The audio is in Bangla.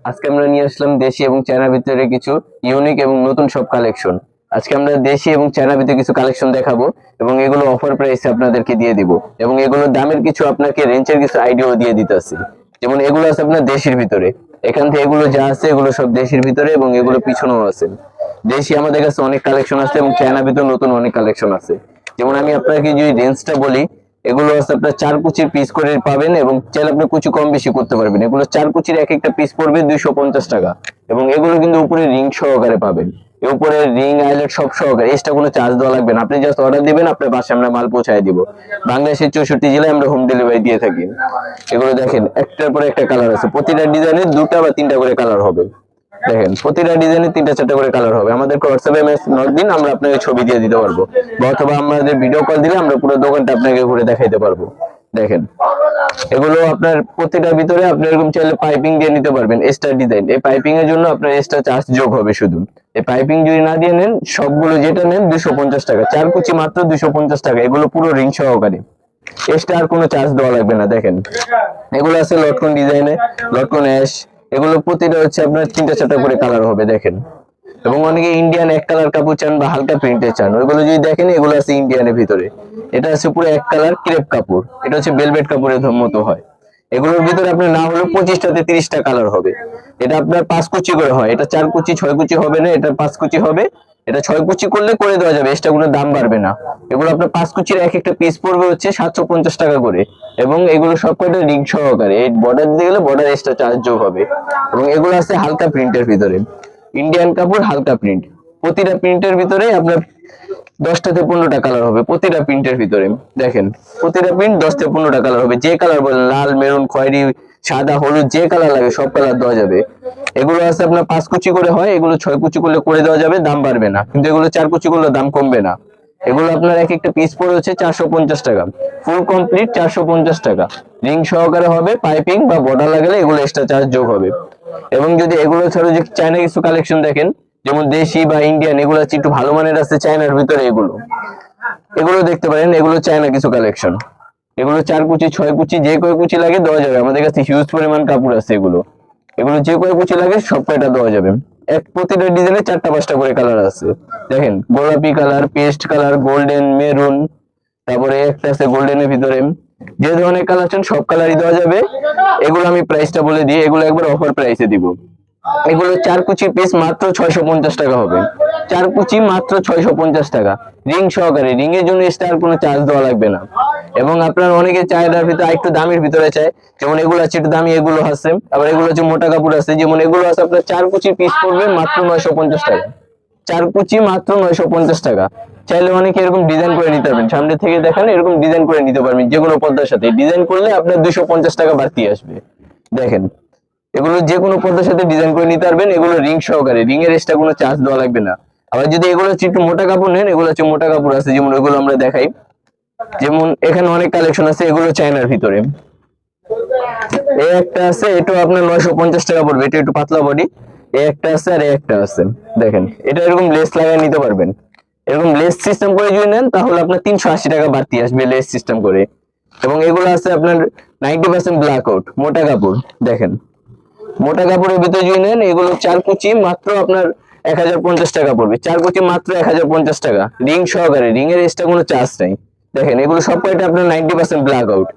আজকে আমরা নিয়ে আসলাম দেশি এবং চায়নার ভিতরে কিছু ইউনিক এবং নতুন সব কালেকশন। আজকে আমরা দেশি এবং চায়নার ভিতরে কিছু কালেকশন দেখাবো এবং এগুলো অফার প্রাইসে আপনাদেরকে দিয়ে দিব এবং এগুলোর দামের কিছু আপনাকে রেঞ্জের কিছু আইডিয়াও দিয়ে দিতেছি। যেমন এগুলো আছে আপনার দেশির ভিতরে, এখান থেকে এগুলো যা আছে এগুলো সব দেশির ভিতরে এবং এগুলো পিছনেও আছে। দেশি আমাদের কাছে অনেক কালেকশন আছে এবং চায়নার ভিতরে নতুন অনেক কালেকশন আছে। যেমন আমি আপনাকে যদি রেঞ্জটা বলি, এগুলো আছে আপনার 4 কুচির পিস করে পাবেন এবং চাইলে আপনি কুচি কম বেশি করতে পারবেন। এগুলো 4 কুচির এক একটা পিস পড়বে 250 টাকা এবং এগুলো কিন্তু উপরে রিং সহকারে পাবেন। এর উপরে রিং আইলেট সব সহকারে, এক্সট্রা কোনো চার্জ দেওয়া লাগবে না। আপনি জাস্ট অর্ডার দিবেন, আপনার বাসায় আমরা মাল পৌঁছায় দিব। বাংলাদেশের 64 জেলায় আমরা হোম ডেলিভারি দিয়ে থাকি। এগুলো দেখেন একটার পরে একটা কালার আছে, প্রতিটা ডিজাইনের 2টা বা 3টা করে কালার হবে। দেখেন প্রতিটা ডিজাইনে 3টা 4টা করে কালার হবে। আমাদের হোয়াটসঅ্যাপে মেসেজ নক দিন, আমরা আপনাকে ছবি দিয়ে দিতে পারবো, বা অথবা আমাদের ভিডিও কল দিলে আমরা পুরো দোকানটা আপনাকে ঘুরে দেখাইতে পারবো। দেখেন এগুলো আপনার প্রতিটার ভিতরে আপনি এরকম চাইলে পাইপিং দিয়ে নিতে পারবেন। এক্সট্রা ডিজাইন, এই পাইপিং এর জন্য আপনার এক্সট্রা চার্জ যোগ হবে শুধু। এই পাইপিং যদি না দিয়ে নেন, সবগুলো যেটা নেন 250 টাকা, 4 কুচি মাত্র 250 টাকা, এগুলো পুরো রিং সহকারে, এক্সট্রা আর কোনো চার্জ দেওয়া লাগবে না। দেখেন এগুলো আছে লটকন ডিজাইনে, লটকন অ্যাশ, এগুলো প্রতিটা হচ্ছে আপনার 3টা 4টা করে কালার হবে। দেখেন এবং অনেকে ইন্ডিয়ান এক কালার কাপড় চান বা হালকা প্রিন্টে চান, ওইগুলো যদি দেখেন এগুলো আছে ইন্ডিয়ানের ভিতরে। এটা আছে পুরো এক কালার ক্রেপ কাপড়, এটা হচ্ছে ভেলভেট কাপড়ের মতো হয়। এগুলোর ভিতরে আপনার না হলে 25টাতে 30টা কালার হবে। এটা আপনার 5 কুচি করে হয়, এটা 4 কুচি 6 কুচি হবে না, এটা 5 কুচি হবে। এটা 6 কুচি করলে করে দেওয়া যাবে, এক্সট্রা কোনো দাম বাড়বে না। এগুলো আপনার 5 কুচির এক একটা পিস পড়বে হচ্ছে 750 টাকা করে এবং এগুলো সব কয়টা রিং সহকারে। এই বর্ডার দিতে গেলে বর্ডার এক্সট্রা চার্জ যোগ হবে। এবং এগুলো আছে হালকা প্রিন্টের ভিতরে, ইন্ডিয়ান কাপড় হালকা প্রিন্ট। প্রতিটা প্রিন্টের ভিতরে আপনার 10টা থেকে 15টা কালার হবে প্রতিটা প্রিন্টের ভিতরে। দেখেন প্রতিটা প্রিন্ট 10 থেকে 15টা কালার হবে, যে কালার বলেন লাল, মেরুন, খয়েরি, সাদা, হলুদ, যে কালার লাগে সব কালার দেওয়া যাবে। এগুলো আছে আপনার 5 কুচি করে হয়, এগুলো 6 কুচি করলে করে দেওয়া যাবে, দাম বাড়বে না। কিন্তু এগুলো 4 কুচি করলে দাম কমবে না। এগুলো আপনার এক একটা পিস পড়ে হচ্ছে 450 টাকা, ফুল কমপ্লিট 450 টাকা। রিং সহকারে হবে, পাইপিং বা বর্ডার লাগালে এগুলো এক্সট্রা চার্জ যোগ হবে। এবং যদি এগুলো ছাড়া যে চায়না কিছু কালেকশন দেখেন, যেমন দেশি বা ইন্ডিয়ান, এগুলো হচ্ছে একটু ভালো মানের আছে চায়নার ভিতরে, এগুলো এগুলো দেখতে পারেন। এগুলো চায়না কিছু কালেকশন, এগুলো 4 কুচি 6 কুচি যে কয় কুচি লাগে দেওয়া যাবে। আমাদের কাছে হিউজ পরিমাণ কাপড় আছে, এগুলো এগুলো যে কয় কুচি লাগে সব কয়টা দেওয়া যাবে। এক প্রতিটা ডিজাইনে 4টা 5টা করে কালার আছে। দেখেন গোলাপি colour, paste colour, golden, maroon, তারপরে একটা আছে গোল্ডেনের ভিতরে। যে ধরনের কালার চান সব কালারই দেওয়া যাবে। এগুলো আমি প্রাইসটা বলে দিই, এগুলো একবার অফার প্রাইসে দিব। এগুলো 4 কুচি পিস মাত্র 650 টাকা হবে, 4 কুচি মাত্র 650 টাকা, রিং সহকারে। রিং এর জন্য এক্সট্রা আর কোনো চার্জ দেওয়া লাগবে না। এবং আপনার অনেকে চাহিদার ভিতরে একটু দামের ভিতরে চায়, যেমন এগুলো আছে একটু দামি, এগুলো আছে আবার এগুলো হচ্ছে মোটা কাপড় আছে। যেমন এগুলো আছে আপনার 4 কুচি পিস পড়বে মাত্র 950 টাকা, 4 কুচি মাত্র 950 টাকা। চাইলে অনেকে এরকম ডিজাইন করে নিতে পারবেন, সামনে থেকে দেখান এরকম ডিজাইন করে নিতে পারবেন। যে কোনো পর্দার সাথে ডিজাইন করলে আপনার 250 টাকা বাড়তি আসবে। দেখেন এগুলো যে কোনো পর্দার সাথে ডিজাইন করে নিতে পারবেন, এগুলো রিং সহকারে, রিং এর এক্সট্রা কোনো চার্জ দেওয়া লাগবে না। আবার যদি এগুলো হচ্ছে একটু মোটা কাপড় নেন, এগুলো হচ্ছে মোটা কাপড় আছে, যেমন ওইগুলো আমরা দেখাই। যেমন এখানে অনেক কালেকশন আছে, এগুলো চায়নার ভিতরে। এই একটা আছে, এটাও আপনার 950 টাকা পড়বে, এটা একটু পাতলা বডি। এই একটা আছে আর এই একটা আছে। দেখেন এটা এরকম লেস লাগিয়ে নিতে পারবেন। এরকম লেস সিস্টেম করে যদি নেন তাহলে আপনার 380 টাকা বাড়তি আসবে লেস সিস্টেম করে। এবং এগুলো আছে আপনার 90% ব্ল্যাক আউট, মোটা কাপড়। দেখেন মোটা কাপড়ের ভিতরে যদি নেন, এগুলো 4 কুচি মাত্র আপনার 1050 টাকা পড়বে, 4 কুচি মাত্র 1050 টাকা, রিং সহকারে, রিং এর এক্সট্রা কোনো চার্জ নাই। দেখেন এগুলো সব কয়টা আপনার 90% ব্ল্যাক আউট,